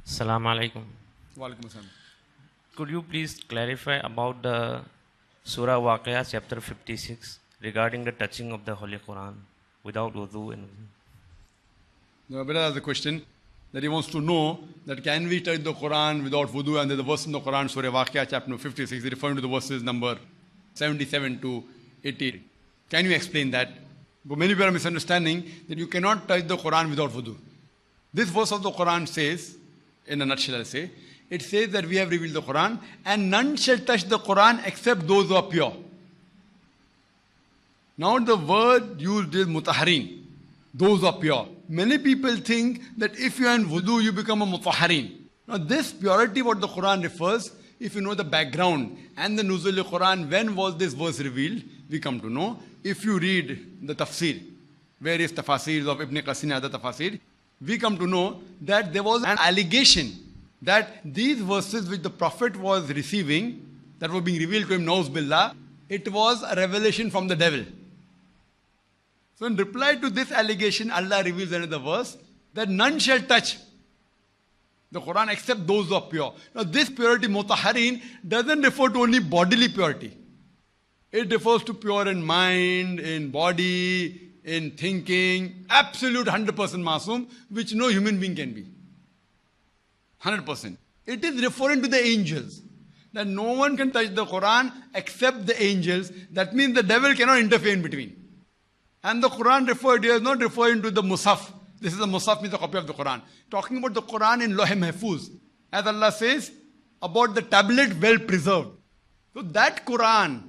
Assalamu alaikum. Walaikum assalam. Could you please clarify about the Surah Waqia chapter 56 regarding the touching of the Holy Quran without wudu and wudu? The brother has a question that he wants to know that can we touch the Quran without wudu, and there's a verse in the Quran, Surah Waqia chapter 56, referring to the verses number 77 to 80. Can you explain that? But many people are misunderstanding that you cannot touch the Quran without wudu. This verse of the Quran says, in a nutshell I'll say, it says that we have revealed the Quran and none shall touch the Quran except those who are pure. Now the word used is mutaharin, those who are pure. Many people think that if you are in wudu, you become a mutaharin. Now this purity what the Quran refers, if you know the background and the nuzul Quran, when was this verse revealed, we come to know. If you read the tafsir, various tafasirs of Ibn Qasir and other tafasir, we come to know that there was an allegation that these verses which the Prophet was receiving, that were being revealed to him, Nauz Billah, it was a revelation from the devil. So in reply to this allegation, Allah reveals another verse that none shall touch the Quran except those who are pure. Now this purity, mutaharin, doesn't refer to only bodily purity. It refers to pure in mind, in body, in thinking, absolute 100% masum, which no human being can be. 100%. It is referring to the angels. That no one can touch the Quran except the angels. That means the devil cannot interfere in between. And the Quran referred here is not referring to the Musaf. This is the Musaf, means a copy of the Quran. Talking about the Quran in Lawh Mahfuz. As Allah says, about the tablet well preserved. So that Quran,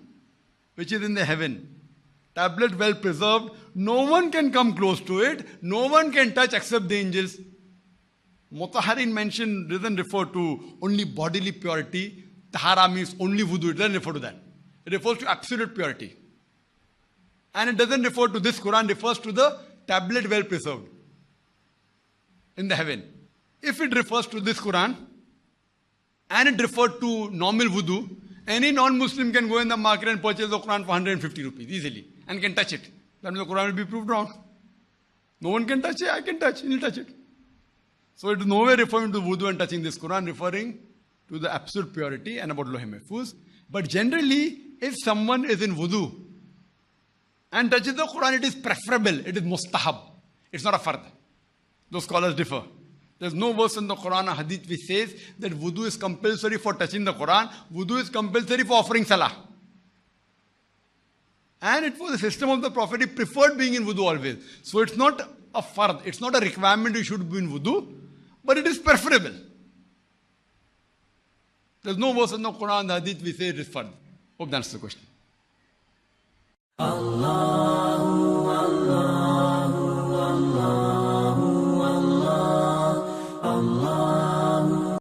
which is in the heaven, tablet well preserved, no one can come close to it, no one can touch except the angels. Mutaharin mentioned doesn't refer to only bodily purity. Tahara means only wudu, it doesn't refer to that. It refers to absolute purity. And it doesn't refer to this Quran, refers to the tablet well preserved in the heaven. If it refers to this Quran, and it referred to normal wudu, any non-Muslim can go in the market and purchase the Quran for 150 rupees easily and can touch it. That means the Quran will be proved wrong. No one can touch it, I can touch, he'll touch it. So it is nowhere referring to wudu and touching this Quran, referring to the absolute purity and about Lawh Mahfuz. But generally, if someone is in wudu and touches the Quran, it is preferable, it is mustahab. It's not a fard. Those scholars differ. There's no verse in the Quran or hadith which says that wudu is compulsory for touching the Quran. Wudu is compulsory for offering salah. And it was the system of the Prophet, he preferred being in wudu always. So it's not a fard, it's not a requirement you should be in wudu, but it is preferable. There's no verse in the Quran or hadith which says it is fard. Hope that answers the question.